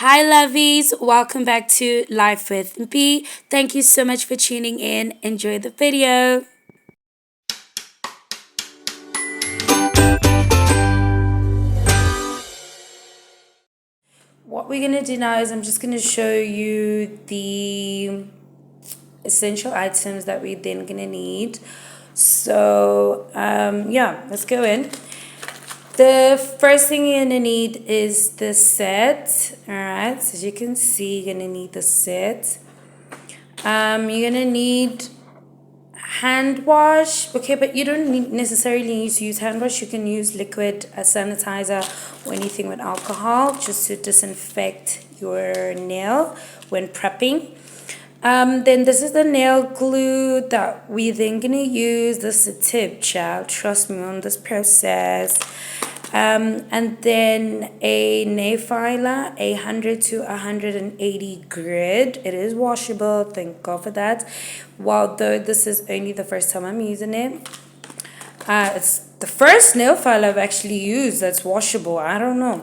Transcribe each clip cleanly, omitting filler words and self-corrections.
Hi, lovies. Welcome back to Life with Mphie. Thank you so much for tuning in. Enjoy the video. What we're going to do now is I'm just going to show you the essential items that we're then going to need. So, let's go in. The first thing you're going to need is the set. All right, so as you can see, you're going to need the set. You're going to need hand wash, okay, but you don't necessarily need to use hand wash. You can use liquid sanitizer or anything with alcohol just to disinfect your nail when prepping. Then this is the nail glue that we then gonna use. This is a tip, child, trust me on this process. And then a nail filer, 100 to 180 grit. It is washable, thank God for that. While though this is only the first time I'm using it, it's the first nail file I've actually used that's washable. I don't know.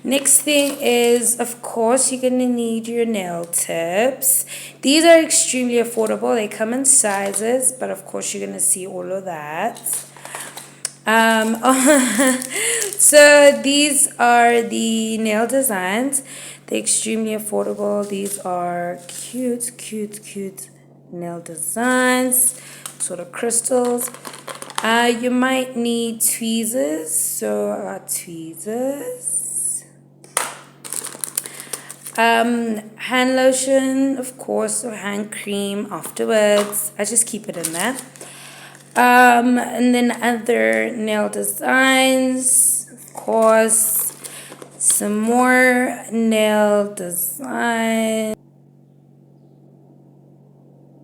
Next thing is, of course, you're gonna need your nail tips. These are extremely affordable. They come in sizes, but of course you're gonna see all of that. So these are the nail designs. They're extremely affordable. These are cute nail designs, sort of crystals. You might need tweezers. So I got tweezers. Hand lotion, of course, or hand cream afterwards. I just keep it in there. And then other nail designs, of course, some more nail design.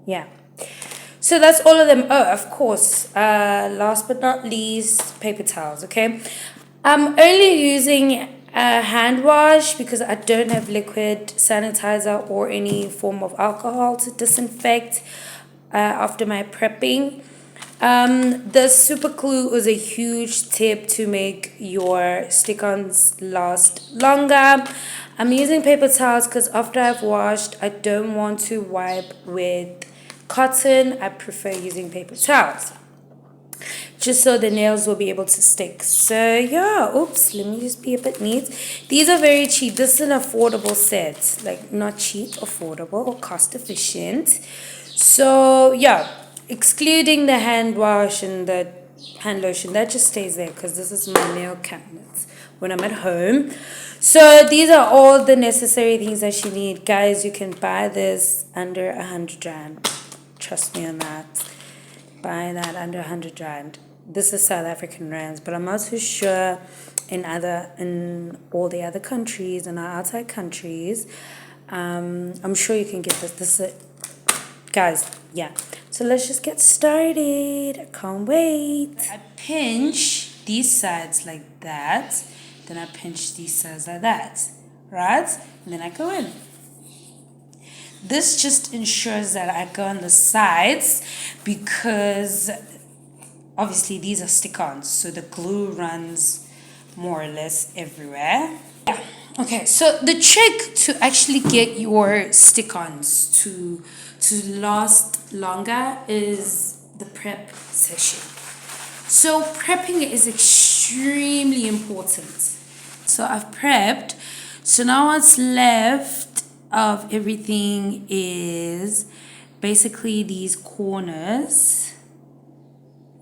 Yeah. So that's all of them. Oh, of course, last but not least, paper towels, okay? I'm only using a hand wash because I don't have liquid sanitizer or any form of alcohol to disinfect after my prepping. The super glue is a huge tip to make your stick-ons last longer. I'm using paper towels because after I've washed, I don't want to wipe with cotton. I prefer using paper towels just so the nails will be able to stick. So yeah, oops, let me just be a bit neat. These are very cheap. This is an affordable set, like not cheap, affordable or cost efficient. So yeah, excluding the hand wash and the hand lotion, that just stays there because this is my nail cabinets when I'm at home. So these are all the necessary things that you need. Guys, you can buy this under 100 rand. Trust me on that. Buy that under 100 rand. This is South African rands, but I'm not too sure in all the other countries and outside countries. I'm sure you can get this. This is guys, yeah. So let's just get started. I can't wait. I pinch these sides like that. Then I pinch these sides like that. Right? And then I go in. This just ensures that I go on the sides because obviously these are stick-ons, so the glue runs more or less everywhere. Yeah. Okay, so the trick to actually get your stick-ons to last longer is the prep session. So prepping is extremely important. So I've prepped. So now what's left of everything is basically these corners.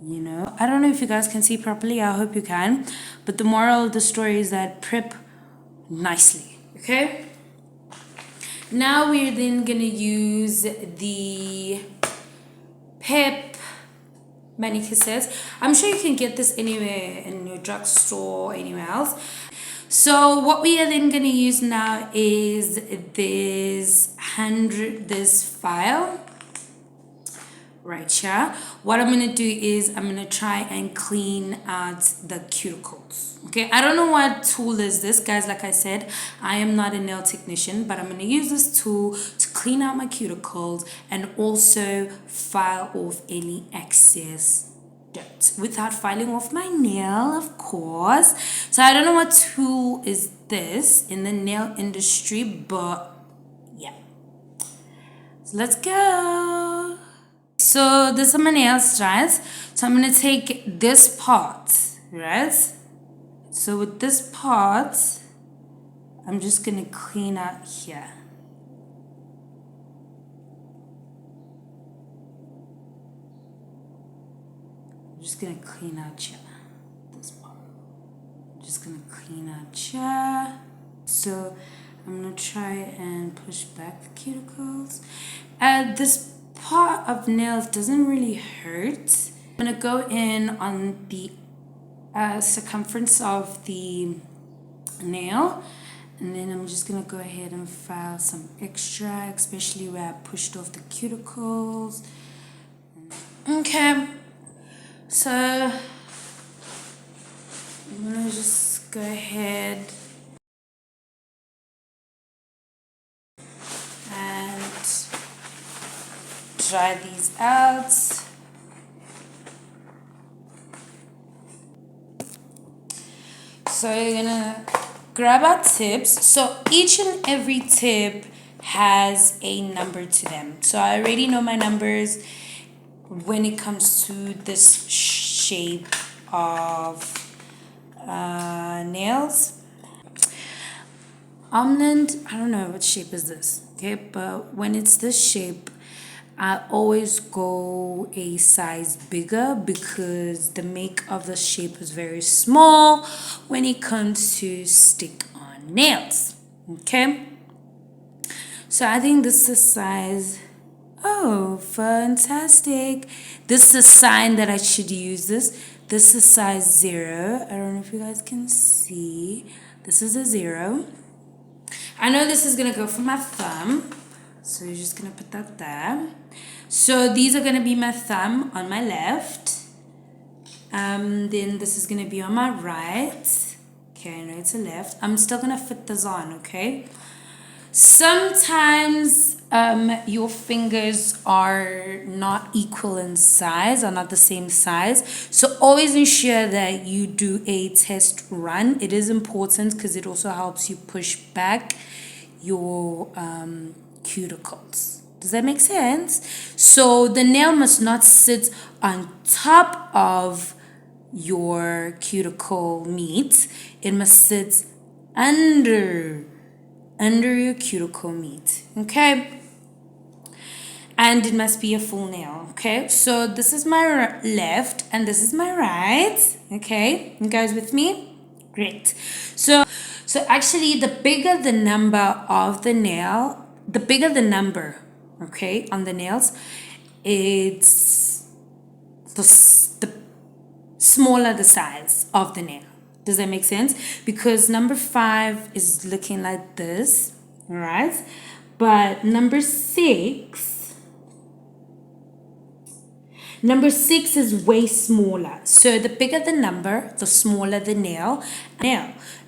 You know, I don't know if you guys can see properly. I hope you can. But the moral of the story is that prep nicely. Okay? Now we're then going to use the Pep manicure sets. I'm sure you can get this anywhere in your drugstore or anywhere else. So what we are then going to use now is this file right here. What I'm going to do is I'm going to try and clean out the cuticles. Okay, I don't know what tool is this, guys. Like I said, I am not a nail technician, but I'm going to use this tool to clean out my cuticles and also file off any excess dirt without filing off my nail, of course. So I don't know what tool is this in the nail industry, but yeah. So let's go. So this are my nails, right? So I'm gonna take this part, right? So with this part, I'm just gonna clean out here. I'm just gonna clean out here. This part. I'm just gonna clean out here. So I'm gonna try and push back the cuticles. This part of nails doesn't really hurt. I'm gonna go in on the circumference of the nail, and then I'm just gonna go ahead and file some extra, especially where I pushed off the cuticles. Okay, so I'm gonna just go ahead and dry these out. So you're gonna grab our tips. So each and every tip has a number to them. So I already know my numbers when it comes to this shape of nails. Almond, I don't know what shape is this, okay? But when it's this shape, I always go a size bigger because the make of the shape is very small when it comes to stick on nails, okay? So I think this is a size, oh, fantastic. This is a sign that I should use this. This is size 0. I don't know if you guys can see. This is a 0. I know this is going to go for my thumb. So you're just going to put that there. So these are going to be my thumb on my left. Then this is going to be on my right. Okay, I know it's a left. I'm still going to fit this on, okay? Sometimes your fingers are not equal in size, are not the same size. So always ensure that you do a test run. It is important because it also helps you push back your cuticles. Does that make sense? So the nail must not sit on top of your cuticle meat. It must sit under your cuticle meat, okay? And it must be a full nail, okay? So this is my left and this is my right, okay? You guys with me? Great. So actually, the bigger the number of the nail, the bigger the number, okay, on the nails, it's the smaller the size of the nail. Does that make sense? Because number 5 is looking like this, all right? But number 6 is way smaller. So the bigger the number, the smaller the nail,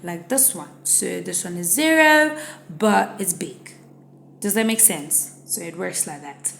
like this one. So this one is 0, but it's big. Does that make sense? So it works like that.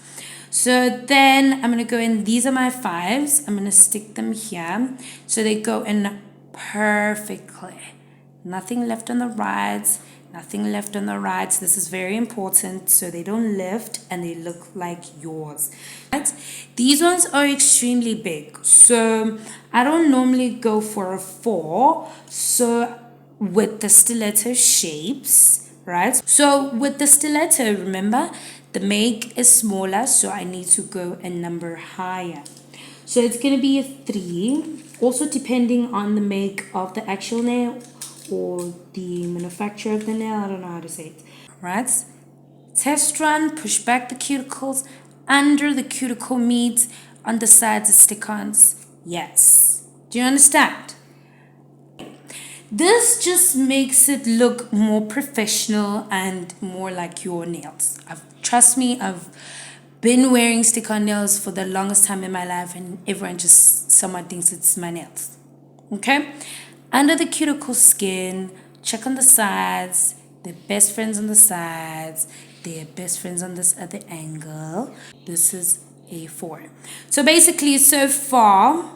So then I'm going to go in, these are my 5s. I'm going to stick them here. So they go in perfectly. Nothing left on the right, nothing left on the right. This is very important so they don't lift and they look like yours. Right? These ones are extremely big. So I don't normally go for a 4. So with the stiletto shapes, right? So with the stiletto, remember, the make is smaller, so I need to go a number higher. So it's going to be a 3. Also depending on the make of the actual nail or the manufacturer of the nail. I don't know how to say it. Right? Test run, push back the cuticles, under the cuticle meat, on the sides of stick-ons. Yes. Do you understand? This just makes it look more professional and more like your nails. Trust me, I've been wearing stick-on nails for the longest time in my life and everyone just somewhat thinks it's my nails. Okay? Under the cuticle skin, check on the sides. They're best friends on the sides. They're best friends on this other angle. This is a 4. So basically, so far,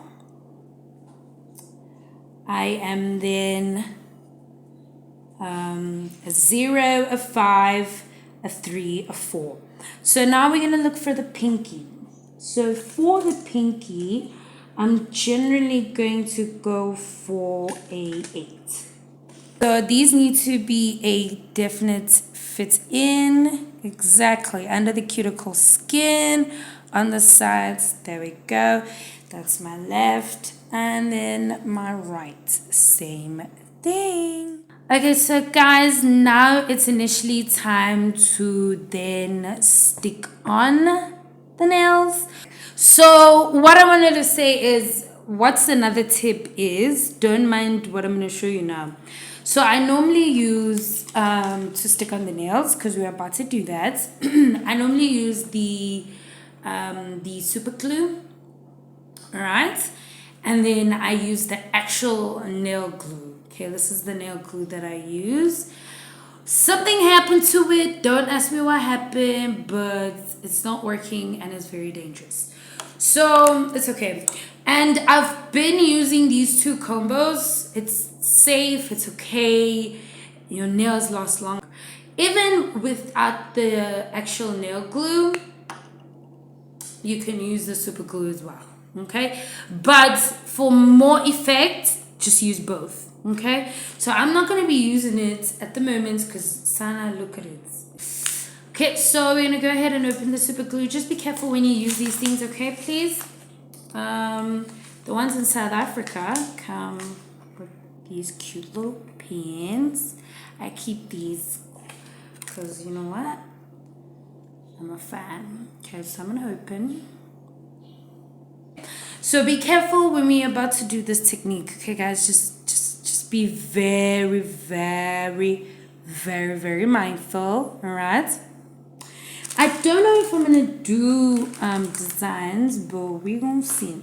I am then a 0, a 5, a 3, a 4. So now we're going to look for the pinky. So for the pinky, I'm generally going to go for a 8. So these need to be a definite fit in, exactly, under the cuticle skin, on the sides, there we go. That's my left, and then my right, same thing. Okay, so guys, now it's initially time to then stick on the nails. So what I wanted to say is, what's another tip is, don't mind what I'm going to show you now. So I normally use, to stick on the nails, because we're about to do that, I normally use the super glue, alright? And then I use the actual nail glue. Okay, this is the nail glue that I use. Something happened to it. Don't ask me what happened, but it's not working and it's very dangerous. So it's okay. And I've been using these two combos. It's safe, it's okay. Your nails last longer. Even without the actual nail glue, you can use the super glue as well. Okay, but for more effect, just use both. Okay, so I'm not going to be using it at the moment because Sana, look at it. Okay, so we're going to go ahead and open the super glue. Just be careful when you use these things, okay, please. The ones in South Africa come with these cute little pins. I keep these because you know what, I'm a fan. Okay, so I'm going to open. So be careful when we're about to do this technique, okay guys? Just be very, very, very, very mindful, all right? I don't know if I'm gonna do designs, but we're gonna see.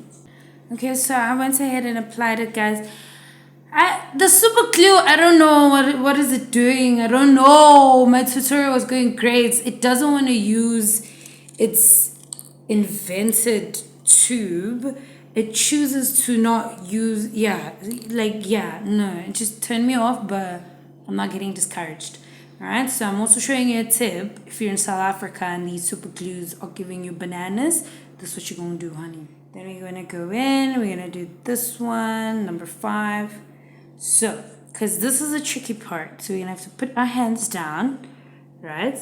Okay, so I went ahead and applied it, guys. The super glue, I don't know what is it doing. I don't know. My tutorial was going great. It doesn't want to use its invented tube. It chooses to not use, no, it just turned me off, but I'm not getting discouraged. All right, so I'm also showing you a tip. If you're in South Africa and these super glues are giving you bananas, this is what you're going to do, honey. Then we're going to go in, we're going to do this one, number 5. So, because this is a tricky part, so we're going to have to put our hands down, right?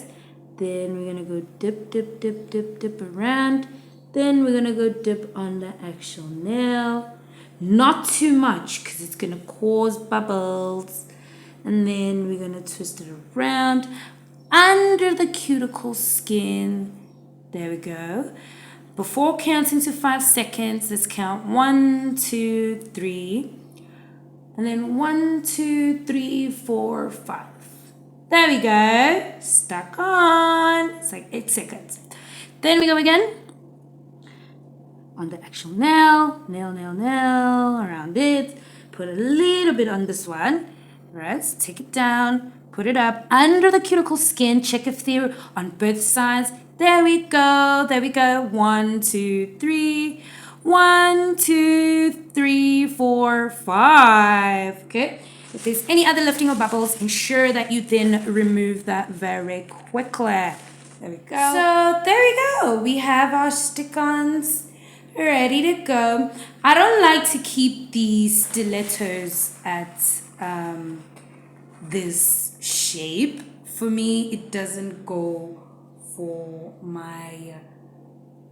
Then we're going to go dip, dip, dip, dip, dip around. Then we're going to go dip on the actual nail. Not too much because it's going to cause bubbles. And then we're going to twist it around under the cuticle skin. There we go. Before counting to 5 seconds, let's count 1, 2, 3. And then 1, 2, 3, 4, 5. There we go. Stuck on. It's like 8 seconds. Then we go again. On the actual nail, around it. Put a little bit on this one, right? So take it down, put it up under the cuticle skin. Check if they're on both sides. There we go. 1, 2, 3. 1, 2, 3, 4, 5. Okay. If there's any other lifting or bubbles, ensure that you then remove that very quickly. There we go. So there we go. We have our stick-ons ready to go. I don't like to keep the stilettos at this shape. For me, it doesn't go for my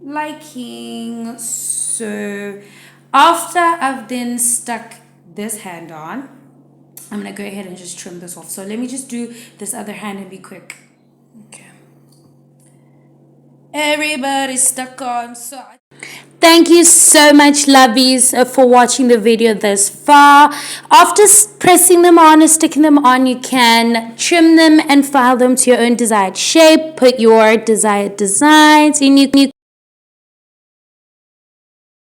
liking. So after I've then stuck this hand on, I'm gonna go ahead and just trim this off. So let me just do this other hand and be quick. Okay. Everybody's stuck on. Thank you so much, lovies, for watching the video this far. After pressing them on or sticking them on, you can trim them and file them to your own desired shape. Put your desired designs in. You